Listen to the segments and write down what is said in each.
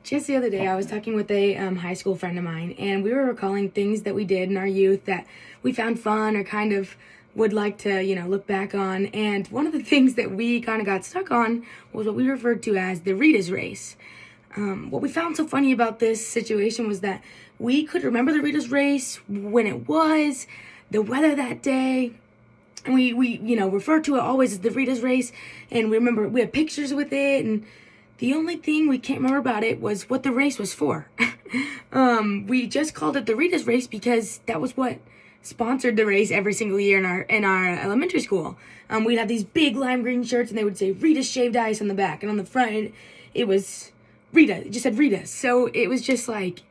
Just the other day, I was talking with a high school friend of mine, and we were recalling things that we did in our youth that we found fun or kind of would like to, look back on. And one of the things that we kind of got stuck on was what we referred to as the Rita's race. What we found so funny about this situation was that we could remember the Rita's race, when it was, the weather that day, and we refer to it always as the Rita's race, and we remember we had pictures with it, and the only thing we can't remember about it was what the race was for. We just called it the Rita's race because that was what sponsored the race every single year in our elementary school. We'd have these big lime green shirts, and they would say Rita shaved ice on the back, and on the front it was Rita. It just said Rita. So it was just like,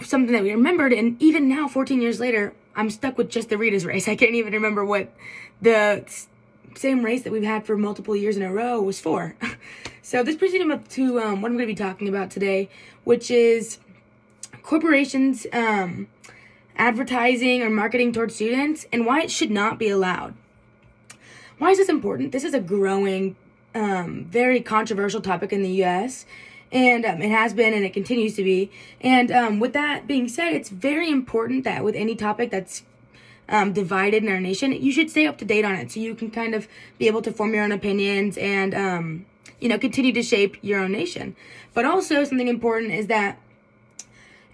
something that we remembered. And even now, 14 years later, I'm stuck with just the Rita's race. I can't even remember what the same race that we've had for multiple years in a row was for. So this brings me to what I'm going to be talking about today, which is corporations advertising or marketing towards students and why it should not be allowed. Why is this important? This is a growing, very controversial topic in the U.S., and it has been and it continues to be. And with that being said, it's very important that with any topic that's divided in our nation, you should stay up to date on it so you can kind of be able to form your own opinions and, continue to shape your own nation. But also something important is that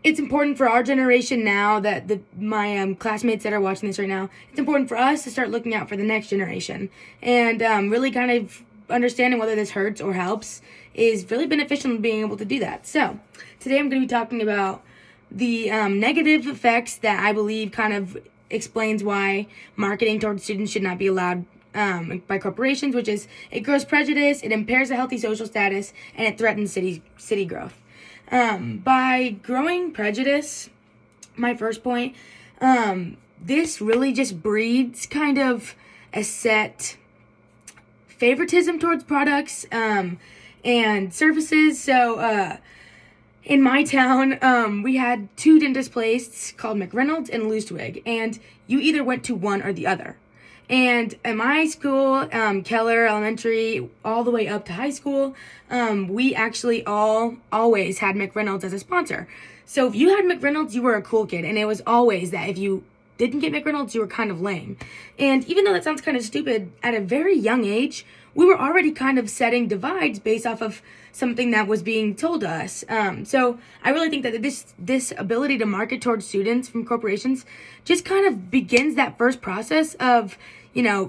it's important for our generation now that my classmates that are watching this right now, it's important for us to start looking out for the next generation and really kind of understanding whether this hurts or helps is really beneficial in being able to do that. So today I'm going to be talking about the negative effects that I believe kind of explains why marketing towards students should not be allowed by corporations, which is it grows prejudice, it impairs a healthy social status, and it threatens city growth. By growing prejudice, my first point, this really just breeds kind of a set favoritism towards products and services. So in my town, we had two dentist places called McReynolds and Lustwig, and you either went to one or the other. And at my school, Keller Elementary, all the way up to high school, we actually always had McReynolds as a sponsor. So if you had McReynolds, you were a cool kid, and it was always that if you didn't get McReynolds, you were kind of lame. And even though that sounds kind of stupid, at a very young age, we were already kind of setting divides based off of something that was being told to us. So I really think that this ability to market towards students from corporations just kind of begins that first process of,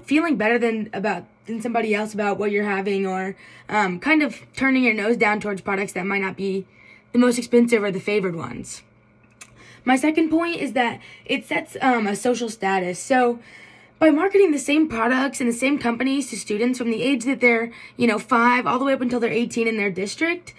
feeling better than somebody else about what you're having, or kind of turning your nose down towards products that might not be the most expensive or the favored ones. My second point is that it sets a social status. So by marketing the same products and the same companies to students from the age that they're, 5 all the way up until they're 18 in their district,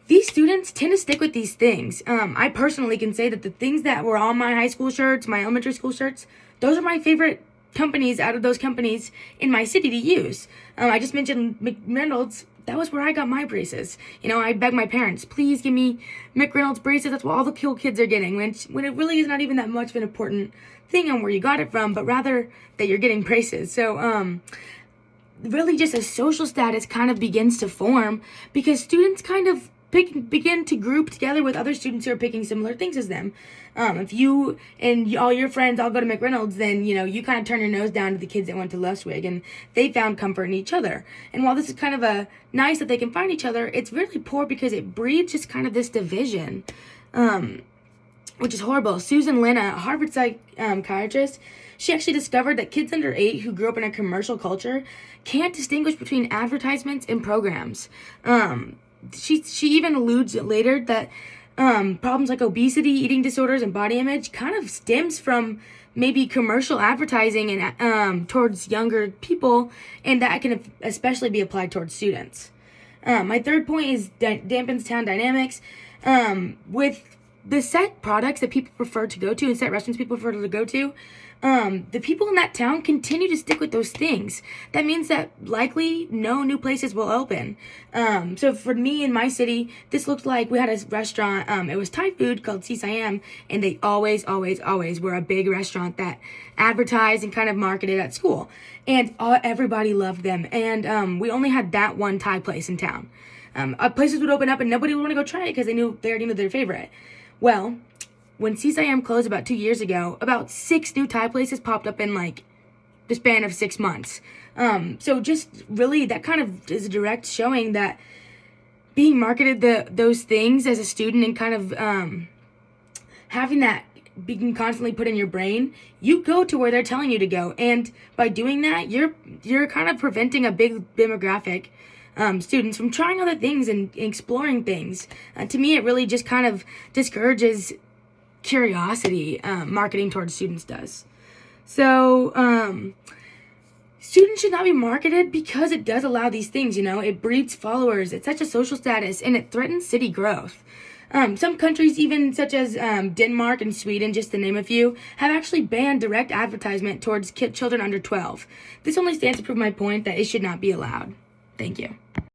these students tend to stick with these things. I personally can say that the things that were on my high school shirts, my elementary school shirts, those are my favorite companies out of those companies in my city to use. I just mentioned McReynolds. That was where I got my braces. I begged my parents, please give me McReynolds braces. That's what all the cool kids are getting. When it really is not even that much of an important thing on where you got it from, but rather that you're getting braces. So, really just a social status kind of begins to form because students kind of begin to group together with other students who are picking similar things as them. If you and all your friends all go to McReynolds, then, you kind of turn your nose down to the kids that went to Lustwig, and they found comfort in each other. And while this is kind of nice that they can find each other, it's really poor because it breeds just kind of this division, which is horrible. Susan Lin, a Harvard psychiatrist, she actually discovered that kids under 8 who grew up in a commercial culture can't distinguish between advertisements and programs. She even alludes later that problems like obesity, eating disorders, and body image kind of stems from maybe commercial advertising and towards younger people, and that can especially be applied towards students. My third point is dampens town dynamics. With the set products that people prefer to go to and set restaurants people prefer to go to, the people in that town continue to stick with those things. That means that likely no new places will open. So for me in my city, this looked like we had a restaurant. It was Thai food called CSIM, and they always were a big restaurant that advertised and kind of marketed at school. And everybody loved them. And we only had that one Thai place in town. Places would open up and nobody would want to go try it because they already knew their favorite. Well, when CSIM closed about 2 years ago, about 6 new Thai places popped up in like the span of 6 months. So just really that kind of is a direct showing that being marketed those things as a student and kind of having that being constantly put in your brain, you go to where they're telling you to go. And by doing that, you're kind of preventing a big demographic, students from trying other things and exploring things. To me, it really just kind of discourages curiosity, marketing towards students does. So, students should not be marketed because it does allow these things, it breeds followers, it's such a social status, and it threatens city growth. Some countries, even such as Denmark and Sweden, just to name a few, have actually banned direct advertisement towards children under 12. This only stands to prove my point that it should not be allowed. Thank you.